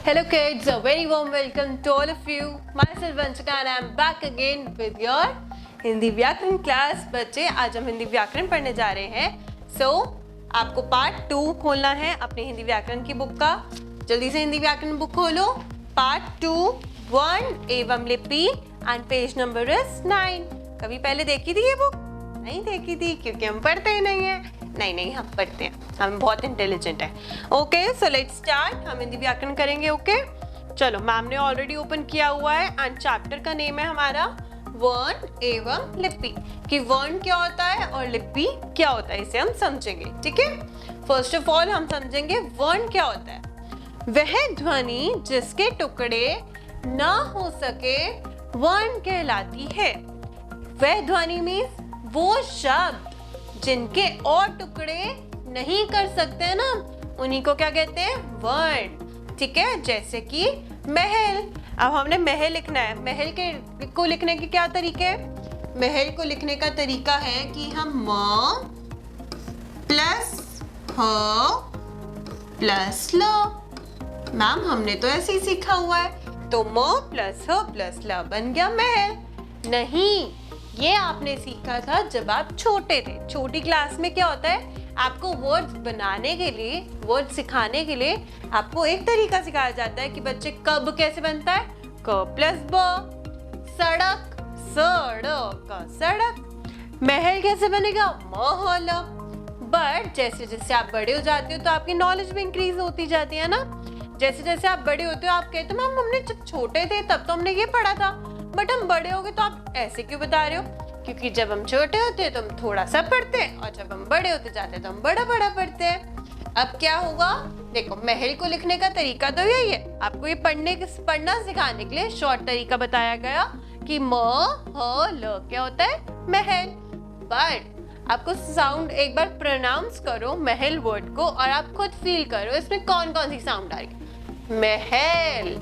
Hello kids, a very warm welcome to all of you. Myself Vanchika and I am back again with your Hindi व्याकरण class. बच्चे आज हम हिंदी व्याकरण पढ़ने जा रहे हैं. So आपको पार्ट 2 खोलना है अपनी हिंदी व्याकरण की बुक का. जल्दी से हिंदी व्याकरण बुक खोलो. पार्ट 2 वर्ण एवं लिपि एंड पेज नंबर इज 9. कभी पहले देखी थी ये बुक? नहीं देखी थी क्योंकि हम पढ़ते ही नहीं है. नहीं हम पढ़ते हैं, हम बहुत इंटेलिजेंट हैं. Okay so let's start. हम हिंदी व्याकरण करेंगे. ओके चलो, मैम ने ऑलरेडी ओपन किया हुआ है एंड चैप्टर का नेम है हमारा वर्ण एवं लिपि. कि वर्ण क्या होता है और लिपि क्या होता है इसे हम समझेंगे. ठीक है, फर्स्ट ऑफ ऑल हम समझेंगे वर्ण क्या होता है. वह ध्वनि जिसके टुकड़े ना हो सके वर्ण कहलाती है. वह ध्वनि मीन्स वो शब्द जिनके और टुकड़े नहीं कर सकते ना, उन्हीं को क्या कहते हैं? वर्ण. ठीक है, जैसे कि महल. अब हमने महल लिखना है. महल को लिखने के क्या तरीके? महल को लिखने का तरीका है कि हम म प्लस ह प्लस ल. मैम हमने तो ऐसे ही सीखा हुआ है. तो म प्लस ह प्लस ल बन गया महल. नहीं, ये आपने सीखा था जब आप छोटे थे. छोटी क्लास में क्या होता है, आपको वर्ड्स बनाने के लिए, वर्ड सिखाने के लिए आपको एक तरीका सिखाया जाता है कि बच्चे कब कैसे बनता है. क प्लस ब. सड़क सड़क सड़क. महल कैसे बनेगा? महल. बट जैसे जैसे आप बड़े हो जाते हो तो आपकी नॉलेज भी इंक्रीज होती जाती है ना. जैसे जैसे आप बड़े होते हो आप कहते हो मैम हमने जब छोटे थे तब तो हमने ये पढ़ा था, बट हम बड़े हो गए तो आप ऐसे क्यों बता रहे हो? क्योंकि जब हम छोटे होते हैं तो हम थोड़ा सा पढ़ते हैं और जब हम बड़े होते जाते हैं तो हम बड़ा बड़ा पढ़ते हैं. अब क्या होगा, देखो महल को लिखने का तरीका तो यही है. आपको ये पढ़ना सिखाने के लिए शॉर्ट तरीका बताया गया कि म ह ल क्या होता है? महल. बट आपको साउंड एक बार प्रोनाउंस करो महल वर्ड को और आप खुद फील करो इसमें कौन कौन सी साउंड आ रही है. महल.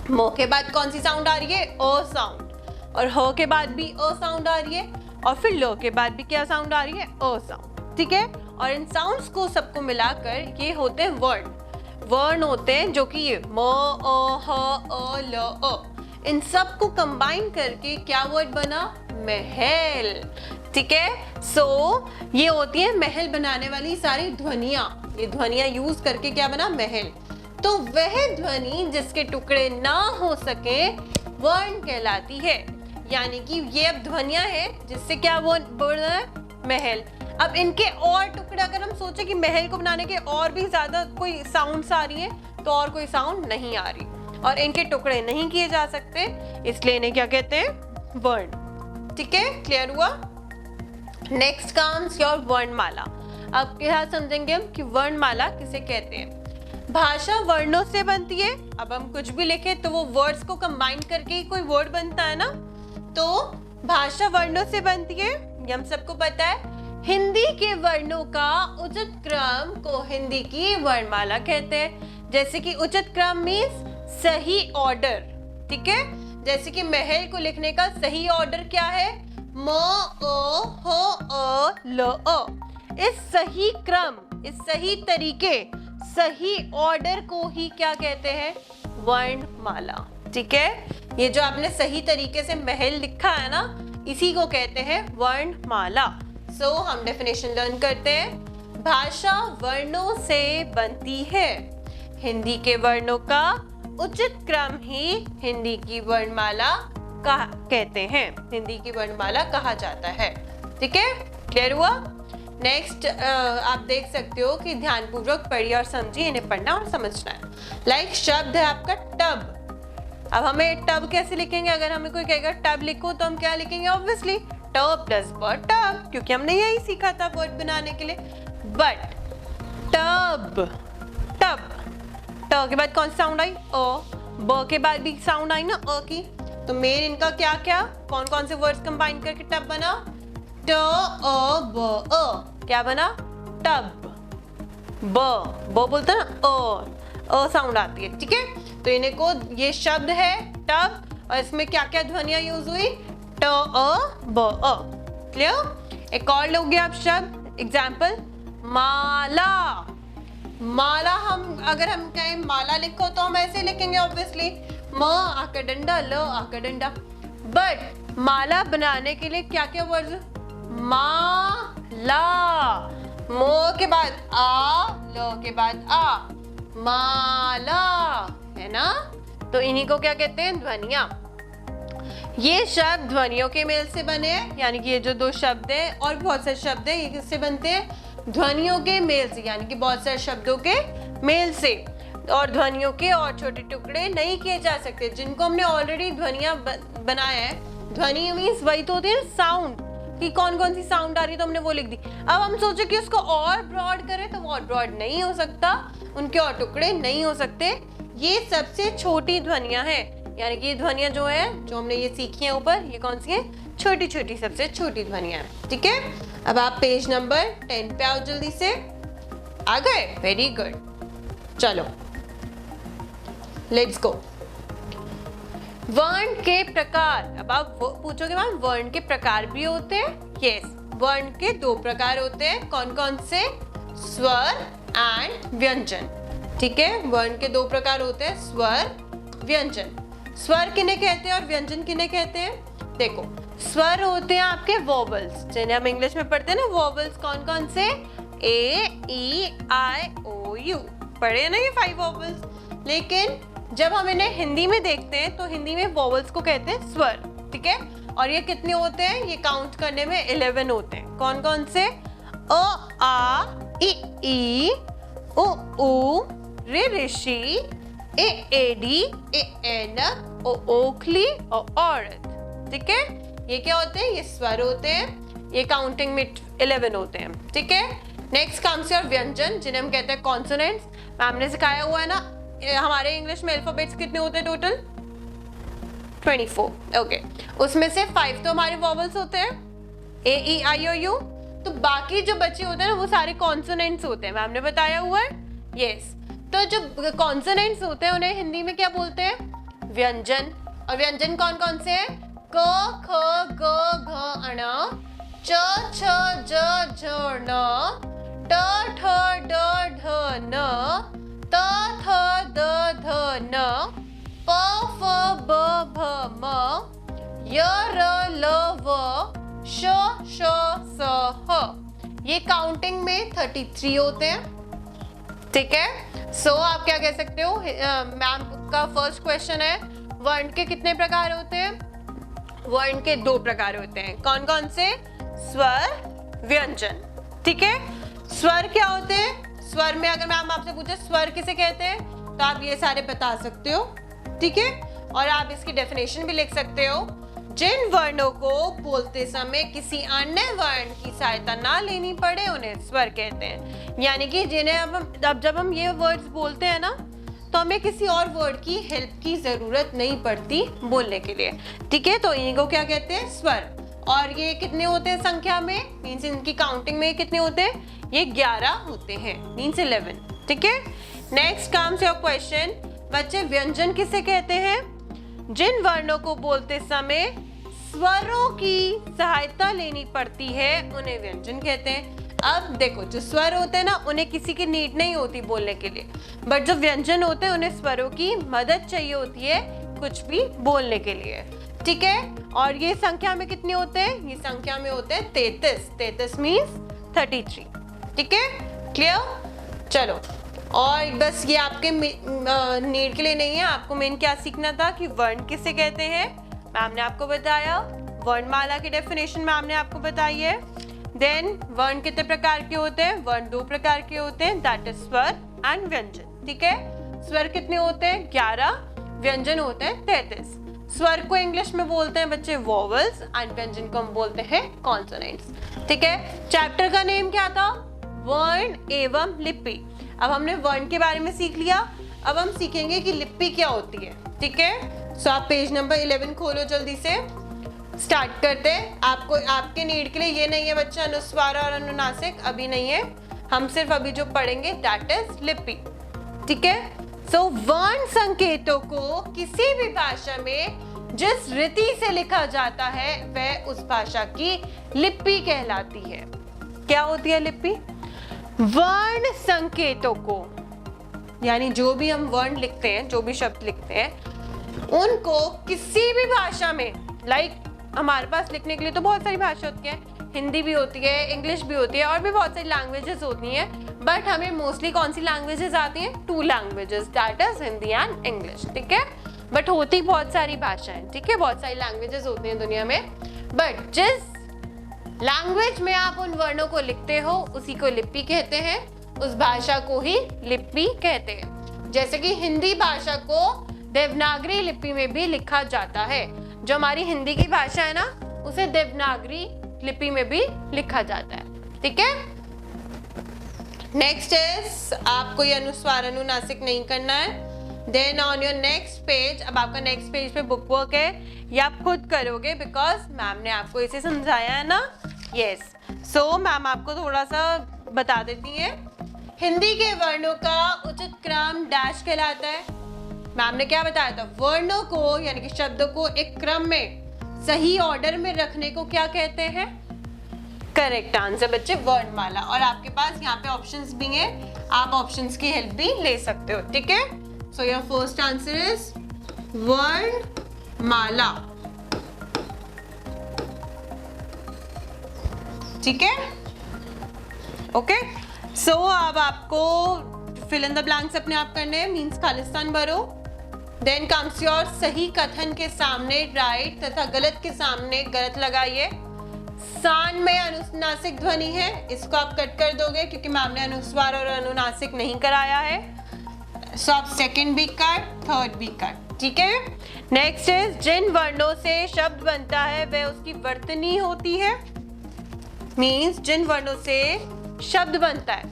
मो के बाद कौन सी साउंड आ रही है? ओ साउंड. और ह के बाद भी ओ साउंड आ रही है और फिर लो के बाद भी क्या साउंड आ रही है? ओ साउंड. ठीक है, और इन साउंड्स को सबको मिलाकर ये होते हैं वर्ण. वर्ण होते हैं जो कि ये म ओ ह ओ ल ओ, इन सब को कंबाइन करके क्या वर्ड बना? महल. ठीक है, सो ये होती है महल बनाने वाली सारी ध्वनियां. ये ध्वनियां यूज करके क्या बना? महल. तो वह ध्वनि जिसके टुकड़े ना हो सके वर्ण कहलाती है. यानी कि ये अब ध्वनियां हैं जिससे क्या वो बोलना है? महल. अब इनके और टुकड़े अगर हम सोचे कि महल को बनाने के और भी ज्यादा कोई साउंड्स आ रही हैं तो और कोई साउंड नहीं आ रही और इनके टुकड़े नहीं किए जा सकते, इसलिए इन्हें क्या कहते हैं? वर्ण. ठीक है, क्लियर हुआ? नेक्स्ट कम्स योर वर्णमाला. अब क्या समझेंगे हम कि वर्णमाला किसे कहते हैं. भाषा वर्णों से बनती है. अब हम कुछ भी लिखें तो वो वर्ड्स को कंबाइन करके ही कोई वर्ड बनता है ना. तो भाषा वर्णों से बनती है, ये हम सबको पता है. हिंदी के वर्णों का उचित क्रम को हिंदी की वर्णमाला कहते हैं. जैसे कि उचित क्रम मीन्स सही ऑर्डर. ठीक है, जैसे कि महल को लिखने का सही ऑर्डर क्या है? म ओ ह अ ल अ. इस सही क्रम, इस सही तरीके, सही ऑर्डर को ही क्या कहते हैं? वर्णमाला. ठीक है, ये जो आपने सही तरीके से महल लिखा है ना, इसी को कहते हैं वर्णमाला. सो हम डेफिनेशन लर्न करते हैं. भाषा वर्णों से बनती है. हिंदी के वर्णों का उचित क्रम ही हिंदी की वर्णमाला कहते हैं, हिंदी की वर्णमाला कहा जाता है. ठीक है, क्लियर हुआ? नेक्स्ट आप देख सकते हो कि ध्यानपूर्वक पढ़िए और समझिए. इन्हें पढ़ना और समझना है. लाइक शब्द है आपका टब. अब हमें टब कैसे लिखेंगे? अगर हमें कोई कहेगा टब लिखो तो हम क्या लिखेंगे? ऑब्वियसली ट प्लस ब टब, क्योंकि हमने यही सीखा था वर्ड बनाने के लिए. बट टब, टब, ट के बाद कौन सी साउंड आई? अ. ब के बाद भी साउंड आई ना अ की. तो मेन इनका क्या क्या कौन कौन से वर्ड्स कंबाइन करके टब बना? ट अ ब अ. क्या बना? टब. ब बोलते ना अ साउंड आती है. ठीक है, तो इन्हें को ये शब्द है टब और इसमें क्या क्या ध्वनियां यूज हुई? ट अ ब अ. क्लियर? एक और लोगे आप शब्द एग्जाम्पल. माला. माला हम अगर हम कहें माला लिखो तो हम ऐसे लिखेंगे ऑब्वियसली, म आका डंडा, ल आका डंडा। बट माला बनाने के लिए क्या क्या वर्ड, माला, मो के बाद आ, ल के बाद आ, माला, है ना। तो इन्हीं को क्या कहते हैं, ध्वनियां। ये शब्द ध्वनियों के मेल से बने हैं, यानी कि ये जो दो शब्द हैं और बहुत सारे शब्द हैं, ये किससे बनते हैं, ध्वनियों के मेल से, यानी कि बहुत सारे शब्दों के मेल से। और ध्वनियों के और छोटे टुकड़े नहीं किए जा सकते, जिनको हमने ऑलरेडी ध्वनियां बनाया है। ध्वनि मीन्स वही तो होते हैं साउंड, कि कौन कौन सी साउंड आ रही तो हमने वो लिख दी। अब हम सोचे कि उसको और ब्रॉड करें तो वो और ब्रॉड नहीं हो सकता, उनके और टुकड़े नहीं हो सकते। ये सबसे छोटी ध्वनियां हैं, यानी कि ये ध्वनियां जो है, जो हमने ये सीखी है ऊपर, ये कौन सी है, छोटी छोटी, सबसे छोटी ध्वनियां हैं। ठीक है, अब आप पेज नंबर 10 पे आओ, जल्दी से आ गए, वेरी गुड। चलो लेट्स गो। वर्ण के प्रकार। अब आप पूछोगे मैम वर्ण के प्रकार भी होते हैं? यस, वर्ण के दो प्रकार होते हैं। कौन कौन से? स्वर एंड व्यंजन। ठीक है, वर्ण के दो प्रकार होते हैं, स्वर, व्यंजन। स्वर किन्हें कहते हैं और व्यंजन किन्हें कहते हैं? देखो, स्वर होते हैं आपके वोवल्स, जिन्हें हम इंग्लिश में पढ़ते हैं ना, वोवल्स। कौन कौन से? ए, ई, आई, ओ, यू। पढ़े ना ये 5 वोवल्स। लेकिन जब हम इन्हें हिंदी में देखते हैं तो हिंदी में वोवल्स को कहते हैं स्वर। ठीक है, और ये कितने होते हैं? ये काउंट करने में 11 होते हैं। कौन कौन से? अ, आ, ई, उ, ऋ, ऋषि, ए, एडी, ए, ऐनक, ओ, ओखली और औरत। ठीक है, ये क्या होते हैं? ये स्वर होते हैं। ये काउंटिंग में 11 होते हैं। ठीक है, नेक्स्ट कम्स योर व्यंजन, जिन्हें हम कहते हैं कॉन्सोनेंट्स। मैम ने सिखाया हुआ है ना, हमारे इंग्लिश में अल्फाबेट्स कितने होते हैं टोटल? 24। ओके, उसमें से 5 तो हमारे वॉवल्स होते हैं, ए, ई, आई, ओ, यू। तो बाकी जो बचे होते हैं ना, वो सारे कॉन्सोनेंट्स होते हैं। मैम ने बताया हुआ है। यस, तो जो कॉन्सोनेंट्स होते हैं उन्हें हिंदी में क्या बोलते हैं? व्यंजन। और व्यंजन कौन कौन से हैं? क, ख, ग, घ, ण, च, छ, ज, झ, ण, ट, ठ, ड, ढ, न, त, थ, द, ध, न, प, फ, ब, भ, म, य, र, ल, व, श, श, स, ह। ये काउंटिंग में 33 होते हैं। ठीक है, सो आप क्या कह सकते हो? मैम का फर्स्ट क्वेश्चन है, वर्ण के कितने प्रकार होते हैं? वर्ण के 2 प्रकार होते हैं। कौन कौन से? स्वर, व्यंजन। ठीक है, स्वर क्या होते हैं? स्वर में अगर मैम आपसे पूछे स्वर किसे कहते हैं, तो आप ये सारे बता सकते हो। ठीक है, और आप इसकी डेफिनेशन भी लिख सकते हो। जिन वर्णों को बोलते समय किसी अन्य वर्ण की सहायता ना लेनी पड़े, उन्हें स्वर कहते हैं। यानी कि जिन्हें अब जब हम ये वर्ड्स बोलते हैं ना, तो हमें किसी और वर्ड की हेल्प की जरूरत नहीं पड़ती बोलने के लिए। ठीक है, तो इनको क्या कहते हैं? स्वर। और ये कितने होते हैं संख्या में? मीन्स इनकी काउंटिंग में कितने होते हैं? ये 11 होते हैं, मीन्स 11। ठीक है, नेक्स्ट कम्स योर क्वेश्चन। बच्चे, व्यंजन किसे कहते हैं? जिन वर्णों को बोलते समय स्वरों की सहायता लेनी पड़ती है, उन्हें व्यंजन कहते हैं। अब देखो, जो स्वर होते हैं ना, उन्हें किसी की नीड नहीं होती बोलने के लिए, बट जो व्यंजन होते हैं उन्हें स्वरों की मदद चाहिए होती है कुछ भी बोलने के लिए। ठीक है, और ये संख्या में कितने होते हैं? ये संख्या में होते हैं 33। 33 मीन्स 33। ठीक है, क्लियर? चलो, और बस ये आपके नीड के लिए नहीं है, आपको मेन क्या सीखना था कि वर्ण किसे कहते हैं। मैम ने आपको बताया, वर्णमाला की डेफिनेशन मैम ने आपको बताई है। देन वर्ण कितने प्रकार के होते हैं? वर्ण 2 प्रकार के होते हैं, दैट इज स्वर एंड व्यंजन। ठीक है, स्वर कितने होते हैं? 11, व्यंजन होते हैं 33। स्वर को इंग्लिश में बोलते हैं बच्चे वोवल्स, एंड व्यंजन को हम बोलते हैं कॉन्सोनेंट्स। ठीक है, चैप्टर का नेम क्या था? वर्ण एवं लिपि। अब हमने वर्ण के बारे में सीख लिया, अब हम सीखेंगे कि लिपि क्या होती है। ठीक है, सो आप पेज नंबर 11 खोलो, जल्दी से स्टार्ट करते हैं। आपको आपके नीड के लिए ये नहीं है बच्चा अनुस्वार और अनुनासिक, अभी नहीं है। हम सिर्फ अभी जो पढ़ेंगे दैट इज लिपि। ठीक है, सो वर्ण संकेतों को किसी भी भाषा में जिस रीति से लिखा जाता है वह उस भाषा की लिपि कहलाती है। क्या होती है लिपि? वर्ण संकेतों को, यानी जो भी हम वर्ण लिखते हैं, जो भी शब्द लिखते हैं, उनको किसी भी भाषा में, हमारे पास लिखने के लिए तो बहुत सारी भाषा होती है, हिंदी भी होती है, इंग्लिश भी होती है और भी बहुत सारी लैंग्वेजेस होती हैं, बट हमें मोस्टली कौन सी लैंग्वेजेस आती हैं? 2 languages, that is Hindi and English, ठीक है। बट होती बहुत सारी भाषाएं, ठीक है, बहुत सारी लैंग्वेजेस होती हैं दुनिया में, बट जिस लैंग्वेज में आप उन वर्णों को लिखते हो उसी को लिपि कहते हैं, उस भाषा को ही लिपि कहते हैं। जैसे कि हिंदी भाषा को देवनागरी लिपि में भी लिखा जाता है, जो हमारी हिंदी की भाषा है ना, उसे देवनागरी लिपि में भी लिखा जाता है, ठीक है। नेक्स्ट इज, आपको ये अनुस्वार अनुनासिक नहीं करना है। Then on your next page, अब आपका नेक्स्ट पेज पे बुक वर्क है, ये आप खुद करोगे बिकॉज मैम ने आपको इसे समझाया है ना। यस, सो मैम आपको थोड़ा सा बता देती है। हिंदी के वर्णों का उचित क्रम डैश कहलाता है। मैम ने क्या बताया था? वर्णों को यानी कि शब्दों को एक क्रम में सही ऑर्डर में रखने को क्या कहते हैं? करेक्ट आंसर बच्चे, वर्णमाला। और आपके पास यहाँ पे ऑप्शंस भी हैं, आप ऑप्शंस की हेल्प भी ले सकते हो, ठीक है। So your first answer is वर्णमाला, ठीक है, ओके। सो अब आपको फिल इन द ब्लैंक्स अपने आप करने हैं, मीन्स खालिस्तान भरो। देन कम्स योर सही कथन के सामने राइट तथा गलत के सामने गलत लगाइए। सान में अनुनासिक ध्वनि है, इसको आप कट कर दोगे क्योंकि मैम ने अनुस्वार और अनुनासिक नहीं कराया है। सो आप सेकंड भी कट, थर्ड भी कट, ठीक है। नेक्स्ट इज, जिन वर्णों से शब्द बनता है वह उसकी वर्तनी होती है। मीन्स जिन वर्णों से शब्द बनता है,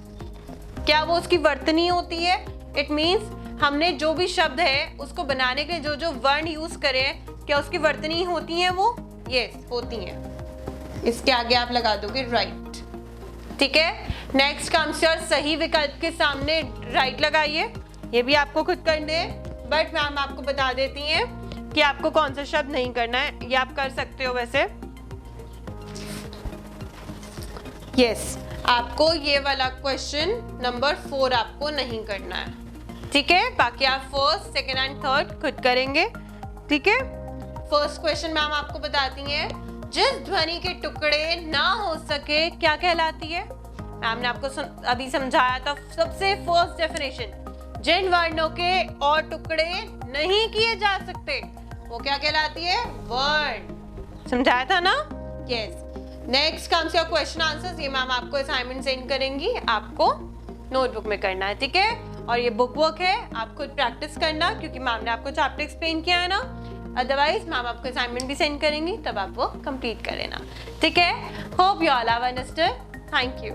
क्या वो उसकी वर्तनी होती है? इट मीन्स हमने जो भी शब्द है उसको बनाने के लिए जो जो वर्ण यूज करें, क्या उसकी वर्तनी होती हैं वो? यस, होती हैं। इसके आगे आप लगा दोगे राइट, ठीक है। नेक्स्ट कम्स योर सही विकल्प के सामने राइट लगाइए, ये भी आपको खुद करने हैं, बट मैम आपको बता देती हैं कि आपको कौन सा शब्द नहीं करना है, ये आप कर सकते हो वैसे। यस, आपको ये वाला क्वेश्चन नंबर 4 आपको नहीं करना है, ठीक है। बाकी आप फर्स्ट, सेकेंड एंड थर्ड खुद करेंगे, ठीक है। फर्स्ट क्वेश्चन मैम आपको बताती हैं, जिस ध्वनि के टुकड़े ना हो सके क्या कहलाती है? मैम ने आपको अभी समझाया था, सबसे फर्स्ट डेफिनेशन, जिन वर्णों के और टुकड़े नहीं किए जा सकते वो क्या कहलाती है? वर्ण। समझाया था ना? Yes. Next comes your question answers, ये मैम आपको असाइनमेंट सेंड करेंगी, आपको नोटबुक में करना है, ठीक है। और ये बुक वर्क है, आप खुद प्रैक्टिस करना क्योंकि मैम ने आपको चैप्टर एक्सप्लेन किया है ना। अदरवाइज मैम आपको असाइनमेंट भी सेंड करेंगी, तब आप वो कंप्लीट कर लेना, ठीक है। Hope you all have understood, thank you.